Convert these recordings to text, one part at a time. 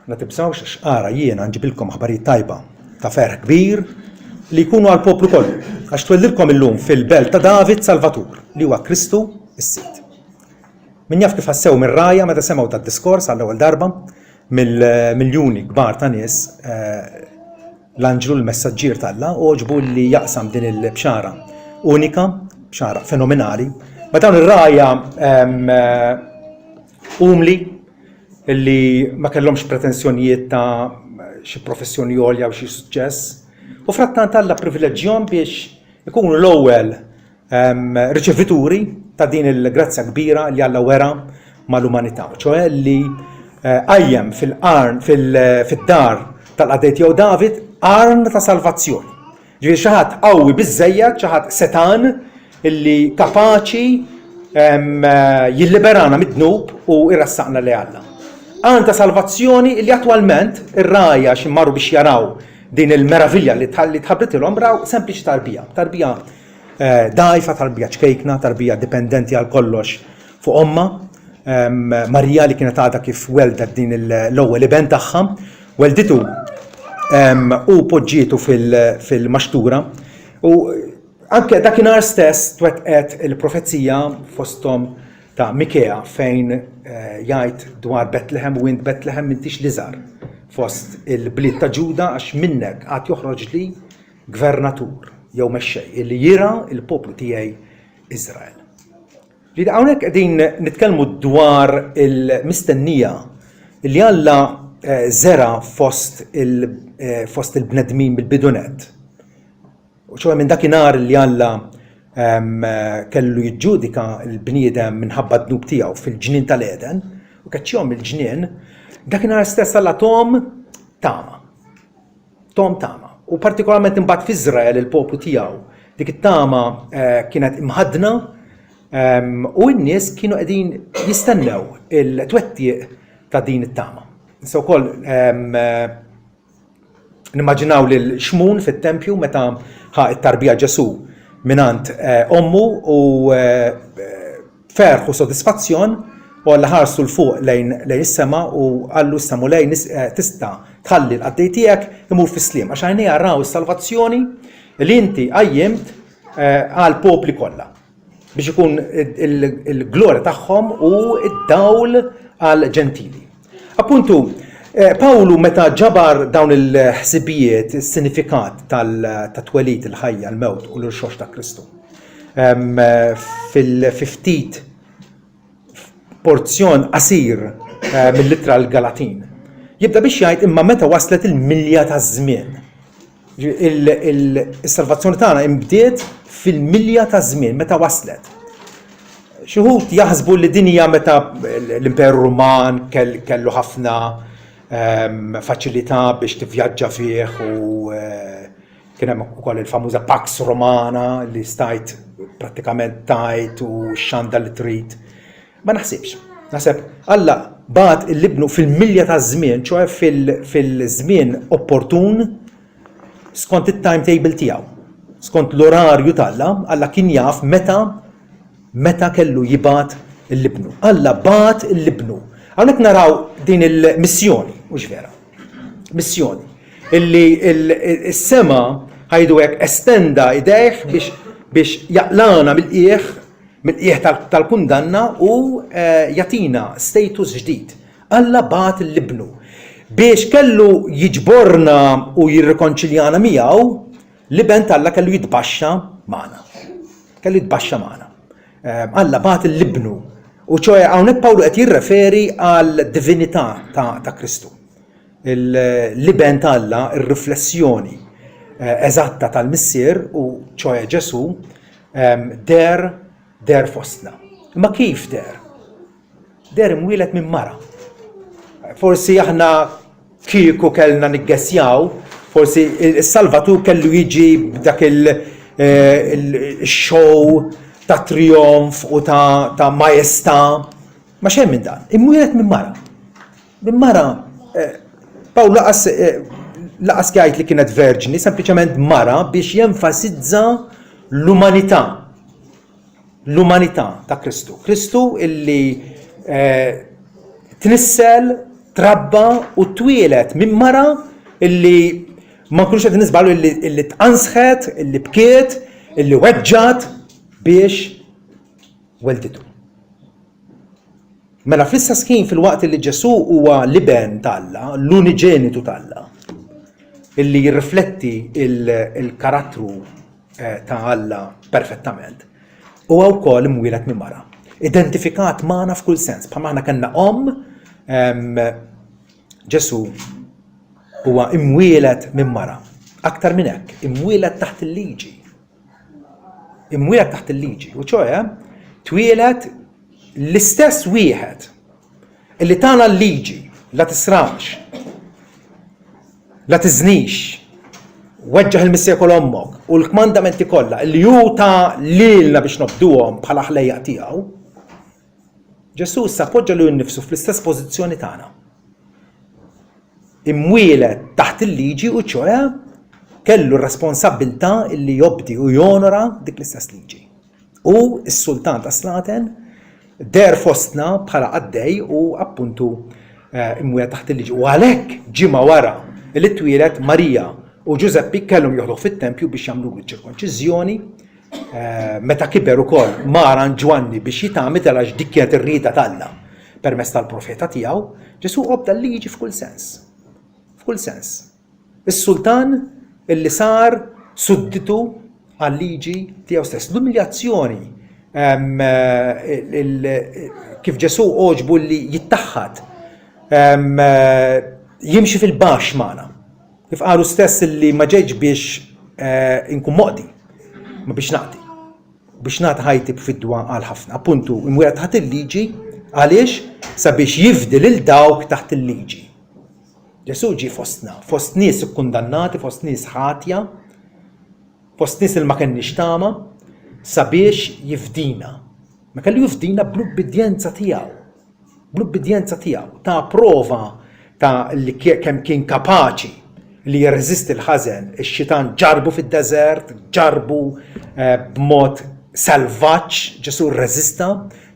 Ma tibżawx x'qara jiena nġibilkom ħabarijiet tajba ta' ferħ kbir li jkunu għal poplu kollu. Għax twellilkom illum fil-belt ta' David Salvatur li huwa Kristu is-Sid. Min jaf kif ħassew mir-rajja meta semgħu tad-diskors għall-ewwel darba miljuni kbar ta' nies l-anġlu l-messaġġier tal-Alla oġbu li jaqsam din il-bxara unika, bxara fenomenali. Ma dawn ir-rajja umli illi ma kellhomx pretenzjonijiet ta' xi professjoni għolja u xi suċċess. U frattant Alla privileġġjhom biex ikunu l-ewwel riċevituri ta' din il-grazzja kbira li Alla wera mal-umanità, ċoħe li qajjem fil-qarn fid-dar tal-qadejt jew David qarn ta' salvazzjoni. Ġifieri xi ħadd qawwi biżżejjed, xi ħadd setan illi kapaċi jilliberana mid-dnub u jrassaqna li Alla. Qarn ta' salvazzjoni li attwalment ir-rajja x'immarru biex jaraw din il-meravilja li tħabbritilhom raw sempliċi tarbija dajfa, tarbija ċkejkna, tarbija dipendenti għal kollox fuq omma. Marija li kienet għadha kif weldet din l-ewwel iben tagħha, welditu u poġġietu fil-maxtura. U anke dakinhar stess twettqet il-profezija fosthom ta' Mikea fejn jgħid dwar Betlehem u int Betlehem m'intix li żgħar fost il-bliet ta' Ġuda għax minnek għad joħroġ li gvernatur jew mexxej li jira il-poplu tiegħi Iżrael. Li hawnhekk qegħdin nitkellmu dwar il-mistennija li Alla żera fost il-bnedmin bil-bidunet. U ċoħe minn dakinhar li Alla kellu jiġġudika l-bniedem minħabba d-dnub tiegħu fil-ġnien tal-Eden u kaċċihom il-ġnien, dakinhar stess Alla tom tama. U partikolarment imbagħad f'Iżrael il-poplu tiegħu dik it-tama kienet imħadna u n-nies kienu qegħdin jistennew il-twettieq ta' din it-tama. Issa wkoll nimmaġinaw lil Xmun fit-tempju meta ħa it-tarbija Ġesu minant ommu u ferħu sodisfazzjon u Alla ħarsu l-fuq lejn is-sema u għallu s-semu lejn tista' tħalli l-qaddej tiegħek imur fis-sliem għax għajnejha raw is-salvazzjoni li inti qajjimt għal popli kollha biex ikun il-glorja tagħhom u d-dawl għal ġentili. Appuntu Pawlu meta ġabar dawn il-ħsibijiet, is-sinifikat tat-twelid il-ħajja, l-mewt u l-irxox ta' Kristu. Fil-ftit porzjon qasir mill-littra l-Galatin. Jibda biex jgħid imma meta waslet il-milja ta' żmien. Is-salvazzjoni tagħna imbdiet fil-milja ta' żmien meta waslet. Xi wħud jaħsbu li din hija meta l-Imperu Ruman kellu ħafna faċilità biex tivvjaġġa fih u kien hemm ukoll il-famuża Pax Romana li stajt prattikament tajt u x'għandha li trid. Ma naħsibx. Naħseb Alla bagħat il-libnu fil-milja ta' żmien, ċoħe fil-żmien opportun skont it-timetable tiegħu. Skont l-orarju tal-Alla, Alla kien jaf meta kellu jibgħat il-libnu. Alla bagħat il-libnu. Għawnek naraw din il-missjoni, mhux vera. Missjoni. Illi s-sema ħajdu hekk estenda idejh biex jaqlana mill-qiegħ tal-kundanna u jatina status ġdid. Alla bagħat il-libnu. Biex kellu jiġborna u jirrikonċiljana miegħu, l-iben Alla kellu jitbaxxa magħna. Alla bagħat il-libnu. U ċoħe hawnhekk Pawlu qed jirreferi għal divinità ta' Kristu. L-iben ta' Alla, ir-riflessjoni eżatta tal-missier u ċoħe Ġesu der fostna. Ma kif der? Der imwielet minn mara. Forsi aħna kieku kellna niggessjaw, forsi is-Salvatur kellu jiġi dak il-show ta' trionf u ta' majestà, ma xejn minn dan. Imwielet minn mara. Minn mara, Pawl laqas jgħid li kienet verġini, sempliċement mara biex jenfasizza l-umanità. L-umanità ta' Kristu. Kristu illi tnissel trabba u twielet minn mara illi ma nkunux qed nisbalu illi tqansħet, illi bkiet, illi weġġat biex welditu. Mela fl-istess ħin fil-waqt li Ġesu huwa l-iben tal-Alla, l-uniġenitu tal-Alla, illi jirrifletti il-karattru ta' Alla perfettament, huwa wkoll imwieled minn mara. Identifikat magħna f'kull sens, bħal aħna kellna Ġesu huwa imwieled minn mara. Aktar minn hekk, imwieled taħt il-liġi. Imwieled taħt il-liġi, u ċoħe twieled l-istess wieħed illi tagħna l-liġi la tisrax, la tiżnix, weġġaħ il-missija kol ommok u l-kmandamenti kollha illi juta lilna biex nobduhom bħala ħlejjaq tiegħu, Ġesu issa poġġa lil nnifsu fl-istess pożizzjoni tagħna. Imwieled taħt il-liġi u ċoħe kellu r-responsabbiltà illi jobdi u jonora dik l-istess liġi. U s-sultan ta' Slaten der fostna bħala għaddej u appuntu imwieled taħt il-liġi. U għalhekk ġimgħa wara li twieled Marija u Giuseppi kellhom joħdu fit-tempju biex jagħmlu l-ċirkonċiżjoni. Meta kiber ukoll Maran Ġwanni biex jitgħamel għax dik kienet ir-rieda tal-Alla permezz tal-profeta tiegħu, Ġesu qobda l-liġi f'kull sens. F'kull sens. Is-sultan illi sar sudditu għal-liġi tiegħu stess. L-umiljazzjoni kif Ġesu oġbu li jittaħħad jimxi fil-baxx magħna. Kif qalu stess li ma ġejġ biex inkun moqdi, ma biex naqdi. Biex nagħti ħajti b'fidwa għal ħafna. Appuntu imwieled taħt il-liġi għaliex sabiex jifdi lil dawk taħt il-liġi. Ġesu ġie fostna, fost nies ikkundannati, fost nies ħatja, fost nies il ma kenniex tama, sabiex jifdina. Ma kellu jifdina bl-ubbidjenza tiegħu. Bl-ubbidjenza tiegħu ta' prova ta' li kemm kien kapaċi li jirreżisti l-ħażen, ix-xitan ġarbu fid-deżert, ġarbu b'mod selvaġġ, Ġesu rreżista,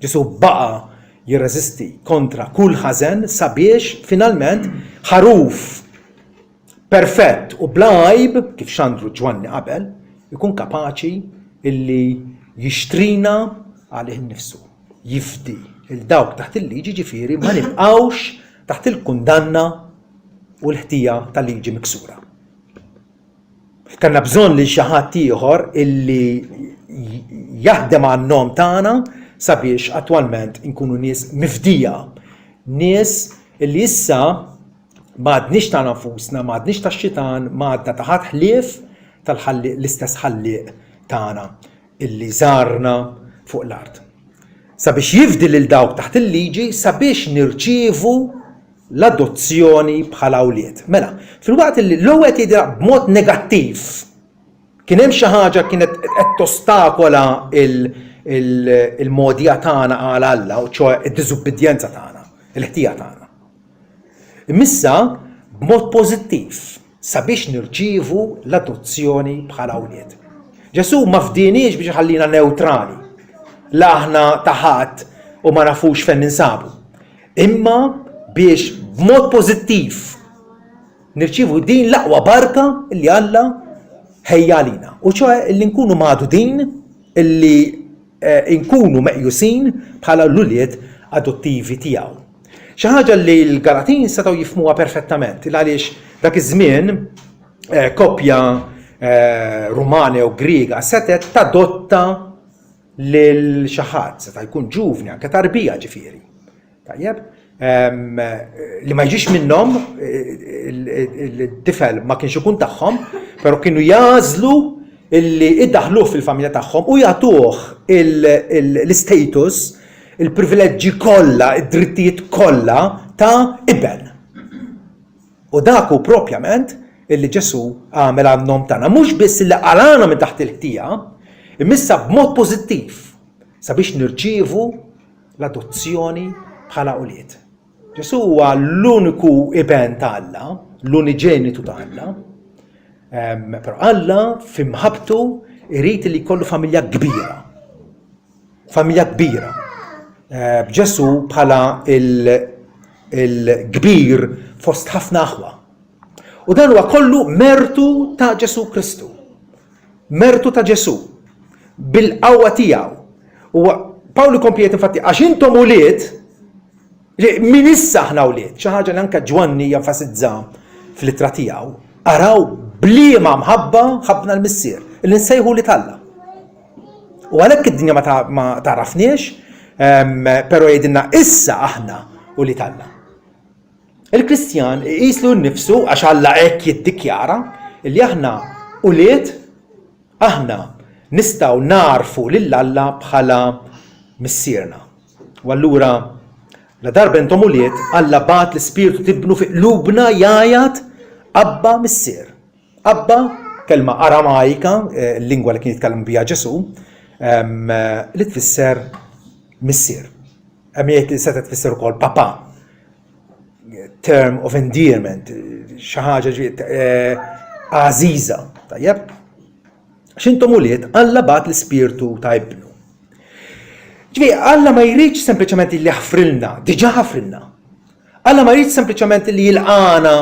Ġesu baqa' jirreżisti kontra kull ħażen sabiex finalment ħaruf perfett u bla għajb kif xandru Ġwanni qabel ikun kapaċi illi jixtrina għalih innifsu, jifdi il-dawk taħt il-liġi ġifieri ma nibqgħux taħt il-kundanna u l-ħtija tal-liġi miksura. Kanna bżonn li xi ħadd ieħor illi jaħdem għan-nom tagħna sabiex attwalment inkunu nies mifdija, nies illi issa m'għadniex ta' nfusna, m'għadniex tax-xitan, m'għadna ta' ħadd ħlief tal-ħalliq l-istess ħalliq tagħna illi żarna fuq l-art. Sabiex jifdi lil dawk taħt il-liġi sabiex nirċievu l-adozzjoni bħala awlied. Mela, fil-waqt li l-ewwel jidra b'mod negattiv kien hemm xi ħaġa kienet qed tostakola il-modija tagħna għal Alla u ċoħe id-diżubbidjenza tagħna, il-ħtija tagħna. Imissa b'mod pożittiv sabiex nirċievu l-adozzjoni bħala awlied. Ġesu ma fdieniex biex ħallina neutrali, la aħna taħat u ma nafux fejn ninsabu. Imma biex b'mod pożittiv nirċievu din l-aqwa barka illi Alla ħejja lina. U ċoħe illi nkunu magħdudin, illi nkunu meqjusin bħala l-ulied adottivi tiegħu. Xi ħaġa li l-Galatin setgħu jifhmuha perfettament, għaliex dak iż-żmien koppja Rumane u Griega setet tadotta lil xi ħadd, seta' jkun ġuvni anke tarbija ġifieri. Tajjeb, li ma jġix minnhom il-tifel ma kienx ikun tagħhom, però kienu jażlu illi iddaħluh fil-familja tagħhom u jagħtuh l-istatus, il-privileġġi kollha, id-drittijiet kollha ta' iben. U dak hu propjament illi Ġesu għamel għan-nom tagħna, mhux biss illi qalana minn taħt il-ħtija, imissa b'mod pożittiv sabiex nirċievu l-adozzjoni bħala awlied. Ġesu huwa l-uniku iben ta' Alla, l-uniġenitu ta' Alla, però Alla f'imħabtu irid li jkollu familja kbira. Familja kbira. Ġesu bħala il-kbir fost ħafna aħwa. U dan huwa kollu mertu ta' Ġesu Kristu. Mertu ta' Ġesu. Bil-qawwa tiegħu. U Pawlu kompli qed infatti għax intom ulied, min issa aħna ulied, xi ħaġa li anke Ġwanni jenfasizza fl-ittra tiegħu, araw bliema mħabba ħabna l-missier, li nsejħu li Alla. U għalhekk id-dinja ma tarafniex, però jgħidilna issa aħna u li Alla. Il-Kristjan jislu nnifsu għax Alla hekk jiddikjara li aħna ulied, aħna nistgħu narfu lil Alla bħala missierna. U allura la darba intom ulied Alla bat l-Ispirtu tibnu fi qlubna jgħajat Abba missier. Abba, kelma aramajka, l-lingwa li kien jitkellem biha Ġesu, li tfisser missier. Għamiet li seta tfisser ukoll papa. Term of endearment, xi ħaġa għażiża. Tajjeb? X'intom ulied Alla bat l-Ispirtu ta' ibnu. Ġifieri Alla ma jridx sempliċement li ħafrilna, diġà ħafrilna. Alla ma jridx sempliċement li jilqana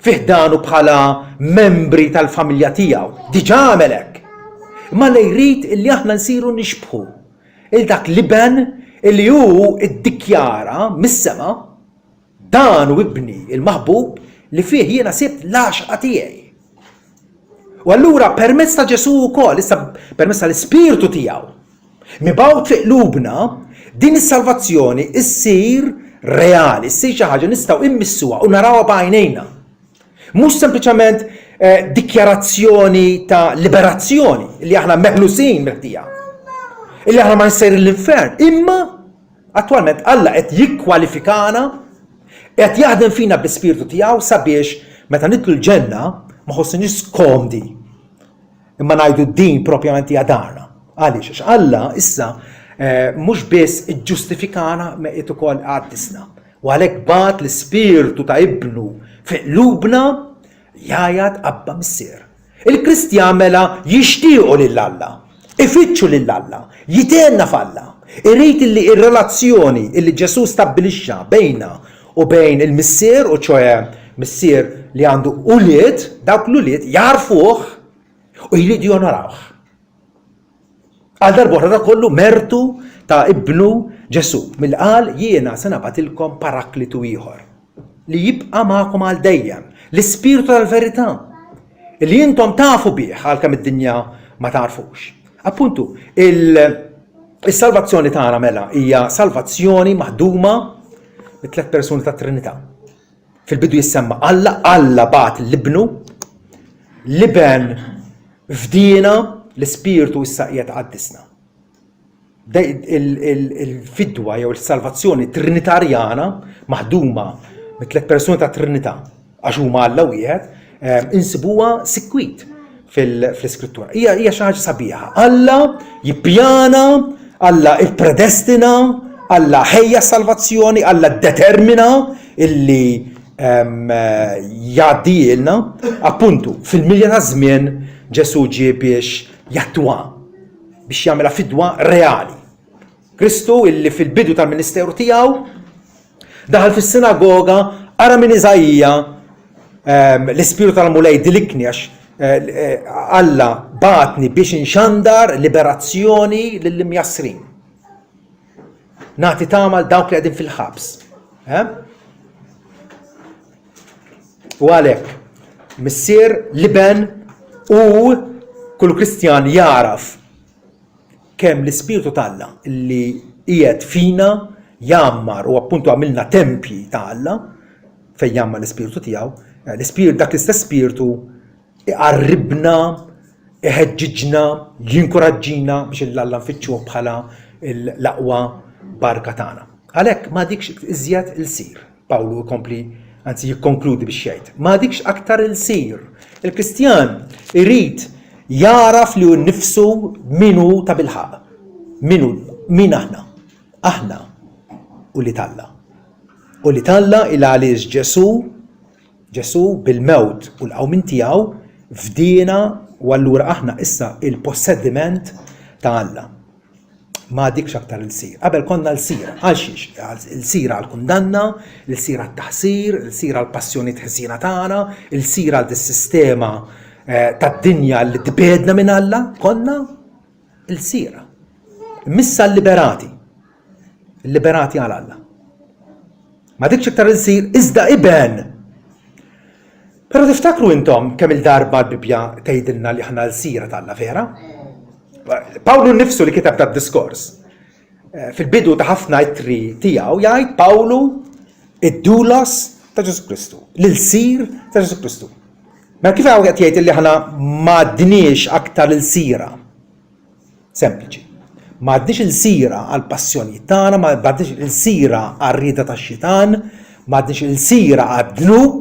fiħdanu bħala membri tal-familja tiegħu. Diġà għamel hekk. Imma li jrid li aħna nsiru nixbħu il-dak liben li hu iddikjara mis-sema dan u ibni il-maħbub li fih jiena sibt l-għaxqa tiegħi. U allura permezz ta' Ġesu wkoll, issa permezz tal-Ispirtu tiegħu, mibgħut fi qlubna din is-salvazzjoni issir reali, issir xi ħaġa nistgħu immissuha u narawha b'għajnejna. Mhux sempliċement dikjarazzjoni ta' liberazzjoni li aħna meħlusin meħtija, illi aħna ma nsejr l-infern, imma attwalment Alla qed jikkwalifikana, qed jaħdem fina bl-Ispirtu tiegħu sabiex meta nidħlu l-ġenna ma ħossinix komdi. Imma ngħidu din propjament hija darna. Għaliex għax Alla issa mhux biss iġġustifikana ma qed ukoll għaddisna. U għalhekk bat l-Ispirtu ta' ibnu fi qlubna jgħajat Abba missier. Il-Kristjan mela jixtiequ lil Alla, ifittxu lil Alla, jitenna f'Alla. Irrid li ir-relazzjoni li Ġesu stabbilixxa bejna u bejn il-missier u ċoe missier li għandu ulied, dawk l-ulied jarfuh u jridu jonorawh. Għal darbohra da kollu mertu ta' ibnu Ġesu. Mill-qal jiena se nabatilkom paraklitu ieħor li jibqa' magħkom għal dejjem, l-Ispirtu tal-verità li intom tafu bih għalkemm id-dinja ma tarfux. Appuntu, il-salvazzjoni tagħna mela hija salvazzjoni maħduma mit-tliet persuni tat Trinità. Fil-bidu jissemma Alla bat l-ibnu, liben fdina, l-Ispirtu issa qiegħed għaddisna. Il-fidwa jew il-salvazzjoni trinitarjana maħduma mit-tliet persuni tat Trinità għax huma Alla wieħed, insibuha sikwit fl-Iskrittura. Hija xi ħaġa sabiħa. Alla jippjana, Alla ippredestina, Alla ħejja salvazzjoni, Alla determina illi jgħaddilna. Appuntu, fil-milja ta' żmien Ġesu ġie biex jattwa, biex jagħmilha fidwa reali. Kristu illi fil-bidu tal-ministeru tiegħu daħal fis-sinagoga ara minn Iżajja l-Ispirtu tal-Mulej dilikni għax Alla batni biex inxandar liberazzjoni lill-imjasrin. Nagħti tagħmal dawk li qegħdin fil-ħabs. U għalhekk missier liben u kull Kristjan jaraf kemm l-Ispirtu ta' Alla li qiegħed fina jammar u appuntu għamilna tempji ta' Alla fejn jammar l-Ispirtu tiegħu, l-Ispirtu dak l-istess Spirtu iqarribna, iħeġġiġna, jinkoraġġina biex l-Alla nfittxuh bħala l-aqwa barka tagħna. Għalhekk ma dikx iżjed il-sir. Pawlu jkompli anzi jikkonkludi biex jgħid. Ma dikx aktar il-sir. Il-Kristjan irid jaraf li hu nnifsu minu ta' bilħaq. Min aħna? Aħna u li Alla. U li Alla il għaliex Ġesu bil-mewt u l-qawmin tiegħu fdina u allura aħna issa il-possediment ta' Alla. ma dikx aktar il-sir. Qabel konna l-sira, għal xiex? Il-sira għal-kundanna, il-sira għal-taħsir, il-sira għal-passjoni tħessina tagħna, il-sira għal-sistema tad-dinja li tbedna minn Alla, konna il-sira. Missa l-liberati. Il-liberati għal Alla. Ma dikx aktar il-sir, iżda iben. Pero tiftakru intom kemm il-darba l-Bibja tgħidilna li ħna l-sira tal-Alla, vera? Pawlu nnifsu li kitab ta' diskors. Fil-bidu ta' ħafna ittri tiegħu jgħid Pawlu id-dulos ta' Ġesu Kristu, l-sir ta' Ġesu Kristu. Ma kif għaw qed jgħid li ħana m'għadniex aktar il-sira. Sempliċi. M'għadniex il-sira għall-passjonijiet tagħna, m'għadniex il-sira għar-rieda tax-xitan, m'għadniex il-sira għad-dnub,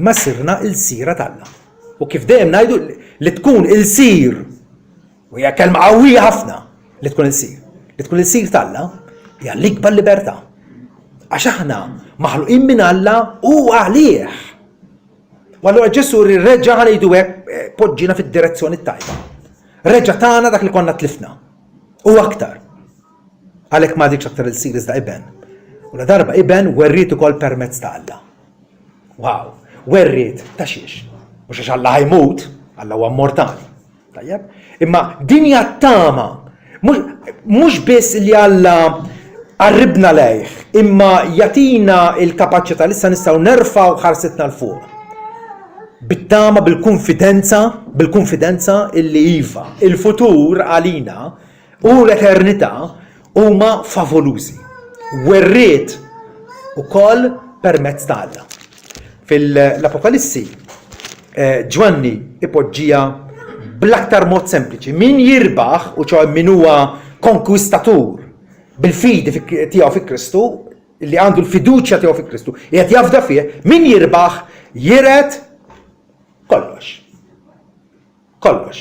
imma sirna il-sira tal-Alla. U kif dejjem ngħidu li tkun il-sir u hija kelma qawwija ħafna li tkun il-sir. Li tkun il-sir tal-Alla hija l-ikbar libertà. Għax aħna maħluqin minn Alla u għalih. U allura Ġesu reġa' ngħidu hekk poġġina fid-direzzjoni tajba. Reġa' tagħna dak li konna tlifna. U aktar. Għalhekk ma dikx aktar il-sir iżda iben. U la darba iben werriet ukoll permezz ta' Alla. Wow, werriet ta' xiex. Mhux għax Alla ħajmut, Alla huwa immortali. Tajjeb? Imma dinja tama, mhux biss li Alla qarribna lejh, imma jatina il-kapaċità li issa nistgħu nerfgħu ħarsitna l fuq. Bit-tama bil-konfidenza illi iva, il-futur għalina u l-eternità huma favolużi. Werriet ukoll permezz ta' Alla. Fil-Apokalissi Ġwanni ipoġġija bl-aktar mod sempliċi. Min jirbaħ u ċoj min huwa konkwistatur bil-fidi tiegħu fi Kristu, li għandu l-fiduċja tiegħu fi Kristu, qiegħed jafda fih, min jirbaħ jiret kollox. Kollox.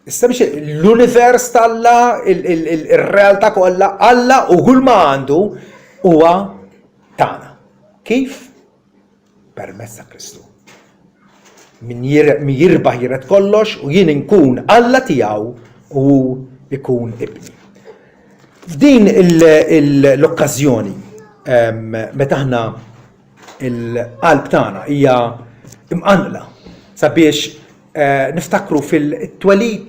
Issa biex l-univers tal-Alla, il-realtà kollha, Alla u kull ma għandu huwa tagħna. Kif? Permezz ta' Kristu. Min jirbaħ jiret kollox u jien inkun Alla tiegħu u ikun ibni. F'din l-okkażjoni meta aħna il-qalb tagħna hija imqanqla sabiex niftakru fil-twelid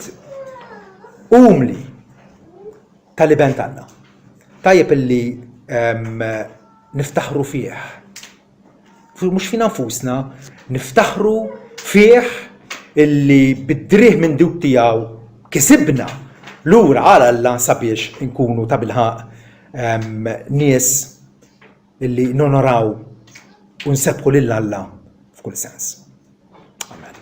umli tal-iben tagħna. Tajjeb illi niftaħru fih. Mhux fina nfusna, niftaħru fih illi bid-drieħ minn dub tiegħu kisibna lura għal Alla sabiex inkunu ta' bilħaq nies illi nonoraw u nsebħu lil Alla f'kull sens. Amen.